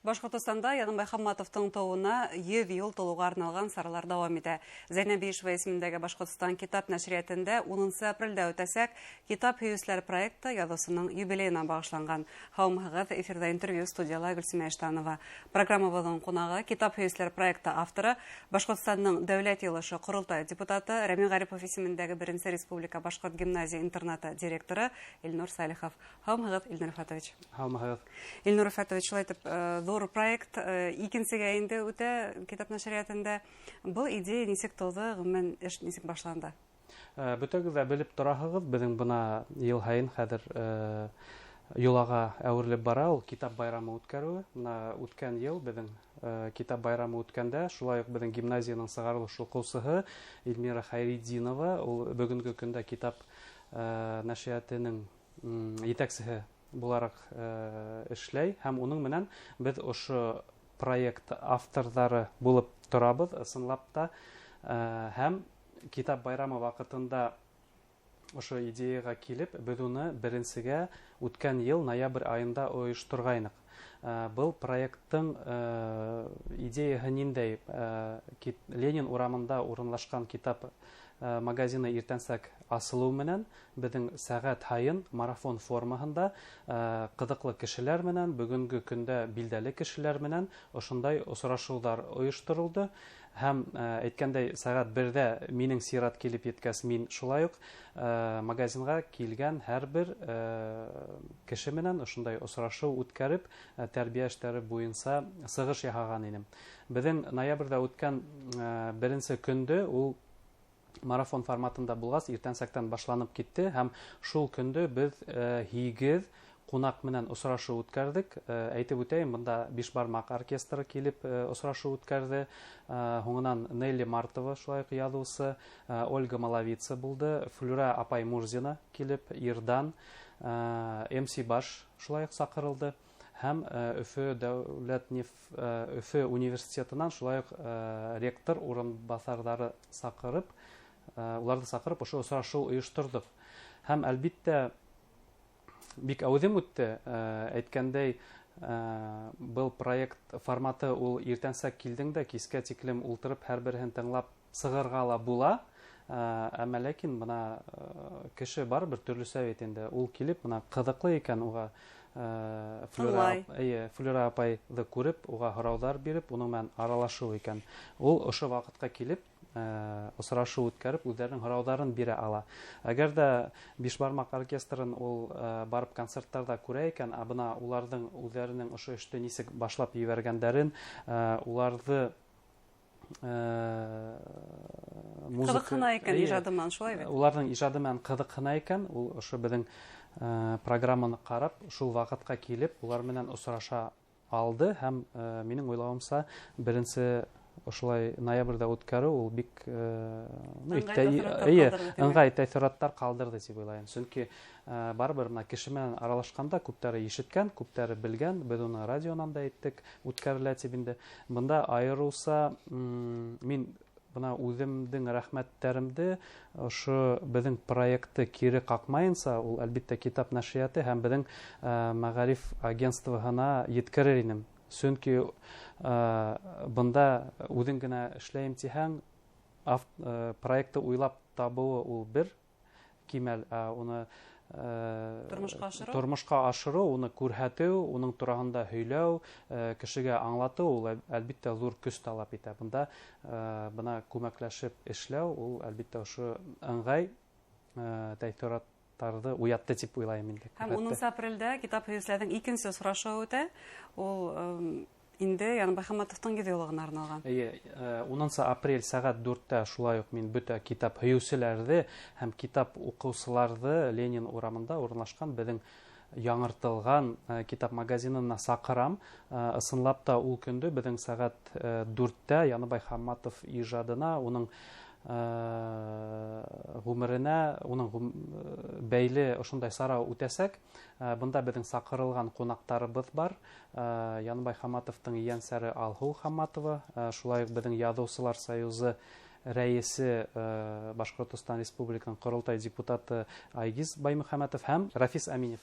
Башкортостанда Яныбай Хамматовтың тууына 100 ел тулуга арналган саралар дәвам итә. Зәйнәп Биишева исемендәге Башкортстан китап нәшриятында 10 апрельдә үтәсәк, китап һөйүсләр проекты язусының юбилеена багышланган. Хавмагыз эфирда интервью студияла Гөлсемә Эштанова. Программабызның кунагы китап һөйүсләр проекты авторы Башкортстанның дәүләт йылышы Курултай депутаты Рамил Гарипов исемендәге 1 республика башкорт гимназия интерната директоры Илнур Салихов. Хавмагыз Илнур Фатович. Хавмагыз. Илнур Фатович, зор проект икенчегә инде үтә китап нәшриятында. Бұл идея нисек тулды, гомумән эш нисек башланды? Бөтәгез дә белеп торасыгыз, безнең бына ел һайын хәзер юлага әверелеп бара, ул китап байрамы үткәрү. Менә үткән ел безнең китап байрамы үткәндә, шулай ук безнең гимназияның сыгарлыш укучысы Эльмира Хайриддинова, ул бүгенге көндә китап нәшриятының итәкчесе буларак эшләй, һәм уның менән без ошо проект авторлары булып торабыз, ысынлап та, һәм китап байрамы вакытында ошо идеяга килеп, без уны беренчегә үткән ел ноябрь айында оештыргайнык. Был проекттың идеяһы ниндәй? Ленин урамында урынлашкан китап магазины иртәнсәк асылу менән безнең сәгать һайын марафон формасында кызыклы кешеләр менән, бүгенге көндә билдәле кешеләр менән ошондай очрашулар оештырылды. Һәм әйткәндәй, сәгать 1дә минең сират килеп еткәс, мин шулай ук магазинга килгән һәрбер кеше менән ошондай очрашу үткәреп, тәрбия эшләре буенча сыгыш яһаган идем. Безнең ноябрьдә үткән беренче көндә ул марафон форматында булгас, иртәнсәктән башланып китте, һәм шул көндә без 8 кунак менән очрашу үткәрдек. Әйтеп үтәйем, монда Бишбармак оркестры килеп очрашу үткәрде. Һуңынан Нелли Мартова, шулай ук язучы, Ольга Маловица булды, Флюра апай Мурзина килеп, Ирдан, МС Баш шулай ук сакырылды. Һәм Өфө дәүләт нефть Өфө университетынан шулай ук ректор урынбасарлары сакырып, уларды сакырып ошо очрашу оештырдык. Һәм әлбиттә бик әүдем үтте. Әйткәндәй, был проект форматы ул иртәнсәк килдең дә кискә тиклем ултырып һәрберен тыңлап сыгырга ла була. Әмма ләкин бына кеше бар бер төрле сәвет инде. Ул килеп бына кызыклы икән уга Флюра апайды күреп, уга һораудар биреп, уның менән аралашу икән. Ул ошо вакытка килеп очрашу үткәреп, үзләренең һорауларын бирә ала. Әгәр дә Бишбармак оркестрын ул барып концертларда күрә икән, бына уларның үзләренең ошо эште нисек башлап ебәргәннәрен, уларны кызыксына икән иҗады менән, шулай бит. Уларның иҗады менән кызыксына икән, ул ошо безнең программаны карап, шул вакытка килеп, улар менән очраша алды, һәм минең уйлавымча, беренче ошолай ноябрьдә үткәрү ул бик ыңгай тәэсираттар калдырды дип уйлайм. Чөнки барыбер менә кеше менән аралашканда күптәре ишеткән, күптәре белгән, без уны радионан да әйттек, үткәрелә дип инде. Монда аерылса, мин бына үземнең рәхмәтләремне ошо безнең проектты кире какмаенса, ул әлбиттә китап нәшрияты һәм безнең мәгариф агентствоһына yetkерер идем. Чөнки бында үзең генә эшләйм дисәң, проектты уйлап табуы ул бер кимәл, уны тормышка ашыру, уны күрһәтү, уның турында һөйләү, кешегә аңлату, ул әлбиттә зур көч талап итә. Бында бына күмәкләшеп эшләү, ул әлбиттә ошо ыңгай тәэсираттарды уятты дип уйлайм инде. Һәм 10 апрельдә китап һөйүсләрнең икенче очрашуы үтә. Ул инде Яныбай Хамматовтың юбилеена арналган. 10 апрель сәгать 4-тә шулай ук мин бөтә китап һөйүчеләрне һәм китап укучыларны Ленин урамында урынлашкан безнең яңыртылган китап магазинына сакырам. Ысынлап та ул көндә безнең сәгать 4-тә Яныбай Хамматов иҗадына, уның гомеренә, уның бәйле ошондай сарау үтәсәк, бында безнең сакырылган кунактарыбыз бар. Яныбай Хамматовтың ияңсәре Алһу Хамматова, шулай ук безнең язучылар союзы рәисе Башкортстан Республиканың Курултай депутаты Айгиз Баймөхәмәтов һәм Рафис Әминев.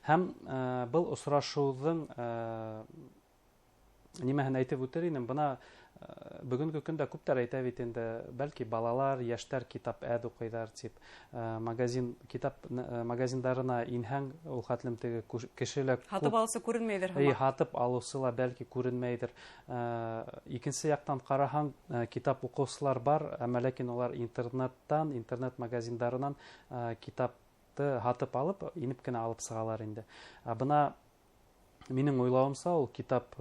Һәм был очрашуның нимәһен әйтеп үтер инем, бына бүгенге көндә күптәр әйтә бит инде, бәлки балалар, яшьтәр китап әд укыйлар дип, китап магазиндарына инһәң, ул хәтлем теге кешеләр Һатып аласы күренмәйдер. Һатып алусы ла бәлки күренмәйдер. Икенче яктан караһаң, китап укучылар бар, әмма ләкин улар интернет магазиндарыннан китапты һатып алып, инеп кенә алып сыгалар инде. Бына минең уйлавымса, ул китап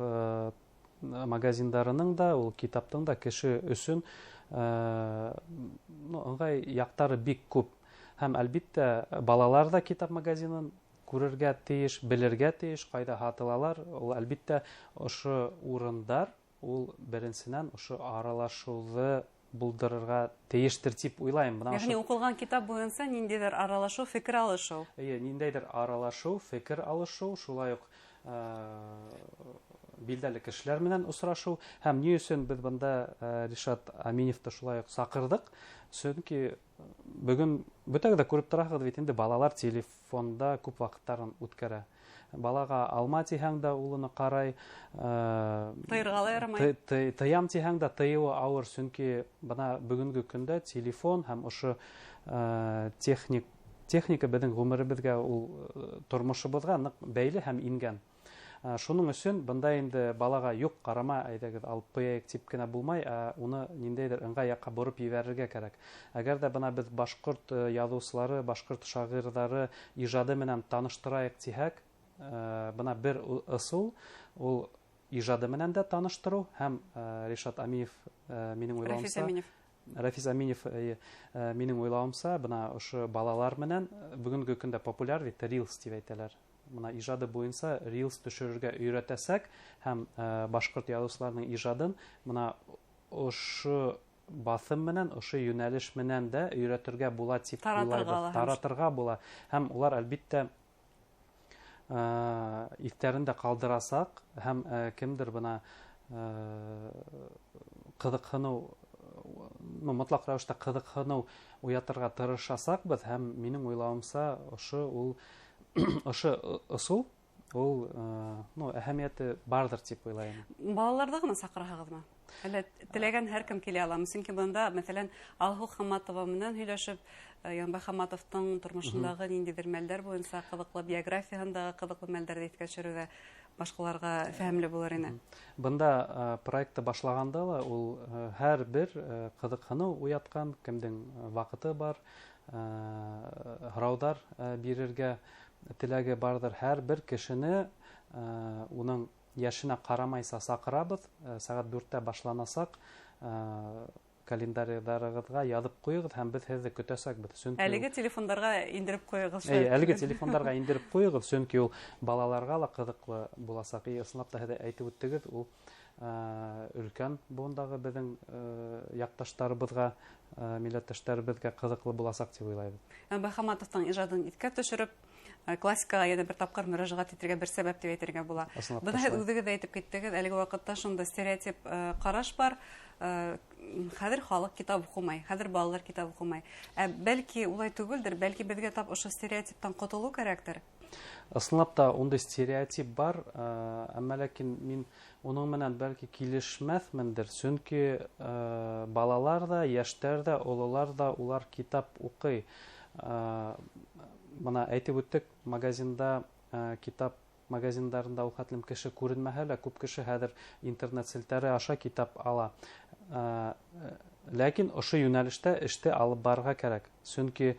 магазиндарының да, ул китаптың да кеше өсөн ыңгай яктары бик күп. Һәм әлбиттә балалар да китап магазинын күрергә тиеш, белергә тиеш, кайда һатылалар. Ул әлбиттә ошо урындар, ул беренчедән ошо аралашуны булдырырга тиештер дип уйлайм. Ягъни укылган китап буенча ниндидер аралашу, фикер алышу. Ниндәйдер аралашу, фикер алышу, шулай ук билдәле кешеләр менән очрашу. Һәм ни өчен без бында Ришат Аминевты шулай ук сакырдык? Чөнки бүген бүтәгә дә күреп торабыз бит инде, балалар телефонда күп вакыттарын үткәрә. Балага алма тиһәң дә улыны карай, тыйырга ла ярамай. Тыям тиһәң дә тыюы авыр, чөнки бына бүгенге көндә телефон һәм ошо техника безнең гомеребезгә, ул тормышыбызга нык бәйле һәм ингән. Шуның өчен бында инде балага юк, карама, әйдәгез алып куяйык дип кенә булмай, уны ниндәйдер ыңгай якка борып җибәрергә кирәк. Әгәр дә бына без башкорт язучылары, башкорт шагыйрьләре иҗады менән таныштырайык дисәк, бына бер ысул, ул иҗады менән дә таныштыру һәм Ришат Амиев минең уйлавымча, Рафис Аминев минең уйлавымча, бына ошо балалар менән бүгенге көндә популяр бит Reels дип әйтәләр. Бына иҗады буенча Reels төшерергә өйрәтәсәк һәм башкорт язучыларының иҗадын бына ошо басым менән, ошо юнәлеш менән дә өйрәтергә була дип уйлайбыз. Таратырга була. Һәм улар әлбиттә ифтарында калдырасак һәм кемдер бына кызыксыну, мотлак рәвештә кызыксыну уятырга тырышасак без, һәм минең уйлавымча ошо ысул, ул әһәмияте бардыр дип уйлайм. Балаларда гына сакырасызмы? Әле теләгән һәркем килә ала. Чөнки монда, мәсәлән, Алху Хамматова менән һөйләшеп, Янбай Хамматовның тормышындагы ниндидер мәлдәр буенча кызыклы, биографиясындагы кызыклы мәлдәрне искә төшерүгә башкаларга фәһемле булыр иде. Бында проектты башлаганда ла ул һәрбер кызыксыну уяткан, кемдең вакыты бар, һораудар бирергә теләге бардыр. Һәрбер кешене уның яшенә карамайса сакырабыз. Сәгать 4-тә башланасак, календарьларыгызга язып куегыз һәм без сезне көтәсәкбез. Әлеге телефоннарга индереп куегыз. Әлеге телефоннарга индереп куегыз, чөнки ул балаларга ла кызыклы буласак. Исламда да әйтеп үттегез, ул өлкән буындагы безнең якташларыбызга, милләттәшләребезгә кызыклы буласак дип уйлайбыз. Янбай Хамматовның иҗадын искә төшереп, классикага яна бер тапкыр мөрәҗәгать итәргә бер сәбәп дип әйтергә була. Бына үзегез әйтеп киттегез, әлеге вакытта шунда стереотип караш бар. Хәзер халык китап укымай, хәзер балалар китап укымай. Бәлки улай түгелдер, бәлки безгә тап ошо стереотиптан котылу кирәктер. Ысынлап та ондай стереотип бар, әмма ләкин мин уның менән бәлки килешмәсмендер, чөнки балалар да, яшьтәр дә, олылар да улар китап укый. Бына әйтеп үттек, магазинда, китап магазиндарында ул хәтлем кеше күренмәһә лә, күп кеше хәзер интернет селтәре аша китап ала. Ләкин ошо юнәлештә эште алып барырга кирәк. Чөнки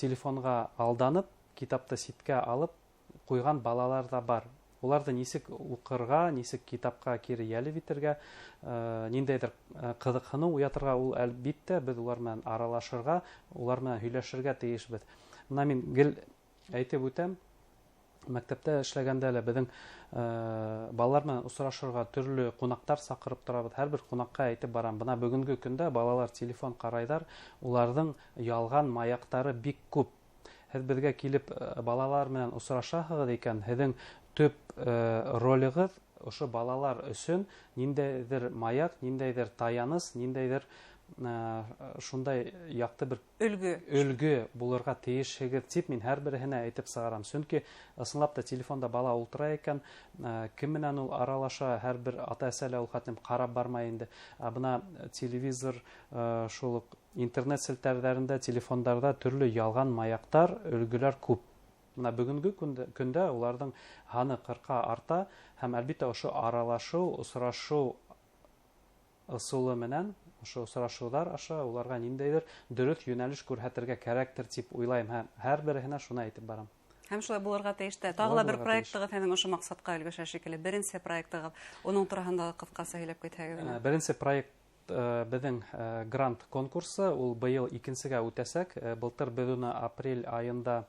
телефонга алданып, китапты ситкә алып куйган балалар да бар. Уларда нисек укырга, нисек китапка кире ялеп итәргә, ниндәйдер кызыксыну уятырга, ул әлбиттә без улар белән аралашырга, улар белән һөйләшергә тиешбез. Менә мин гел әйтеп үтәм, мәктәптә эшләгәндә лә безнең балалар белән очрашырга төрле кунактар сакырып торабыз. Һәрбер кунакка әйтеп барам. Бына бүгенге көндә балалар телефон карайдар, уларның ялган маяктары бик күп. Һез безгә килеп балалар белән очрашасыз икән, һезнең төп ролегыз ошо балалар өчен ниндәйдер маяк, ниндәйдер таяныс, ниндәйдер шундай яқты бер өлгө булырга тиешегез дип мин һәр береһенә әйтеп сыгарам. Чөнки ысынлап та телефонда бала ултыра икән, кем менән ул аралаша, һәр бер ата-әсәләр ул хәтлем карап бармай инде. Бына телевизор, шул интернет селтәрләрендә, телефондарда төрле ялган маяктар, өлгеләр күп. Мына бүгенге көндә уларның һаны 40-ка арта һәм әлбиттә ошо аралашу, осрашу ысулы менән, ошо осрашулар аша уларга ниндәйдер дөрес юнәлеш күрһәтергә кәрәктер дип уйлайм һәм һәр береһенә шуны әйтеп барам. Һәм шулай булырга тиеш тә. Тагы бер проектыгыз һәм ошо максатка өлгәшә шикелле. Беренче проектыгыз, уның турында кыскасы һөйләп китәгез. Беренче проект безнең грант конкурсы, ул быел 2-нчегә үтәсәк. Былтыр без уны апрель айында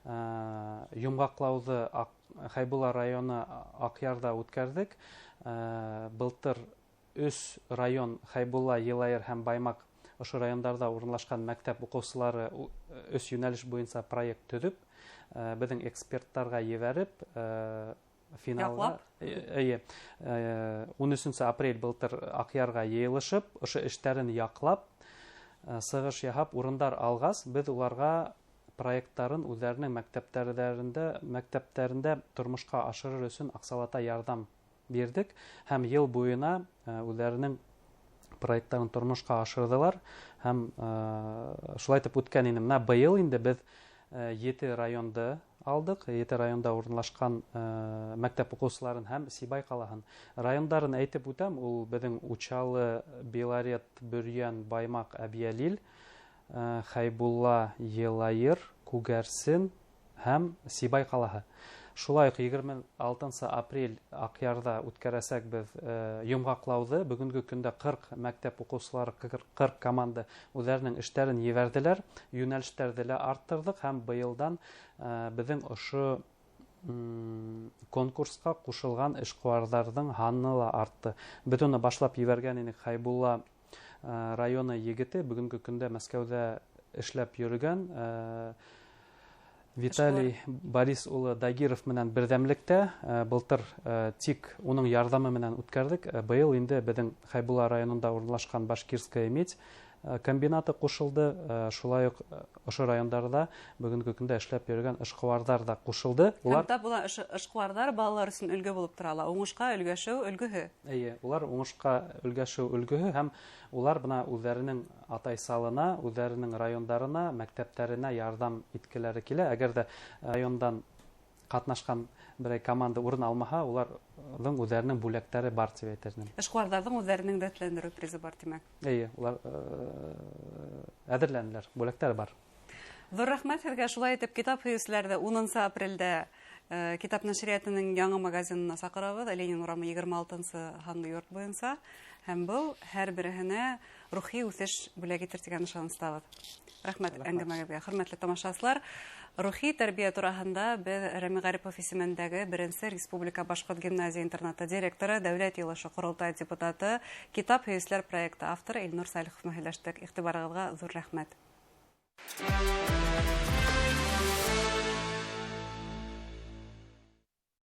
Йомгаклауды Хайбулла районы Акъярда үткәрдек. Былтыр 3 район Хайбулла, Елайыр һәм Баймак ошо райондарда урынлашкан мәктәп укучылары 3 юнәлеш буенча проект төзеп, безнең экспертларга ебәреп, финалга 13 апрель былтыр Акъярга йыелышып, ошо эшләрен яклап, сыгыш яһап урындар алгас, без уларга проекттарын үзләренең мәктәпләрендә тормышка ашырыр өчен аксалата ярдәм бирдек һәм ел буена үзләренең проекттарын тормышка ашырдылар һәм шулай итеп үткән инде. Менә быел инде без 7 районда алдык. 7 районда урынлашкан мәктәп укучыларын һәм Сибай калаһын. Райондарын әйтеп үтәм, ул безнең Учалы, Белорет, Бөрьян, Баймак, Әбиялил, Хайбулла, Елайыр, Күгәрсен һәм Сибай калаһы. Шулай ук 26 апрель Акъярда үткәрәсәк без Йомгаклауды. Бүгенге көндә 40 мәктәп укучылары, 40 команда үзләренең эшләрен ебәрделәр, юнәлешләрне дә арттырдык һәм быелдан безнең ошо конкурска кушылган эшкуарларның һаны ла артты. Без уны башлап ебәргән идек. Хайбулла районы егете бүгенге көндә Мәскәүдә эшләп йөргән Виталий Борис улы Дагиров менән бердәмлектә былтыр тик уның ярдәме менән үткәрдек. Быел инде безнең Хайбулла районында урынлашкан Башкирская медь комбинаты кушылды. Шулай ук ошо райондарда бүгенге көндә эшләп йөргән эшкуарлар да кушылды. Улар эшкуарлар балалар өчен өлгө булып торалар. Уңышка өлгәшү өлгөһе. Улар уңышка өлгәшү өлгөһе һәм улар бына үзләренең атайсалына, үзләренең райондарына, мәктәпләренә ярдәм иткеләре килә. Әгәр дә райондан катнашкан берәй команда урын алмаһа, уларның үзләренең бүләкләре бар дип әйтермен. Эшкуарларның үзләренең дәтләндерү призы бар димәк. Улар әзерләнделәр, бүләкләре бар. Зур рәхмәт сезгә. Шулай итеп, китап һөйүчеләрне 10 апрельдә китап нәшриятының яңа магазинына сакырабыз. Ленин урамы 26-нчы ханлы йорт буенча. Һәм бу һәр береһенә рухи үсеш бүләк итер дигән ышаныстабыз. Рәхмәт әңгәмәгә. Хөрмәтле тамашачылар, рухи тәрбия турында без Рәми Гарипов исемендәге 1-нче Республика Башкорт гимназия-интернаты директоры, Дәүләт Йылышы Корылтай депутаты, китап һөйүчеләр проекты авторы Илнур Салихов мәһәлләштек. Игътибарыгызга зур рәхмәт.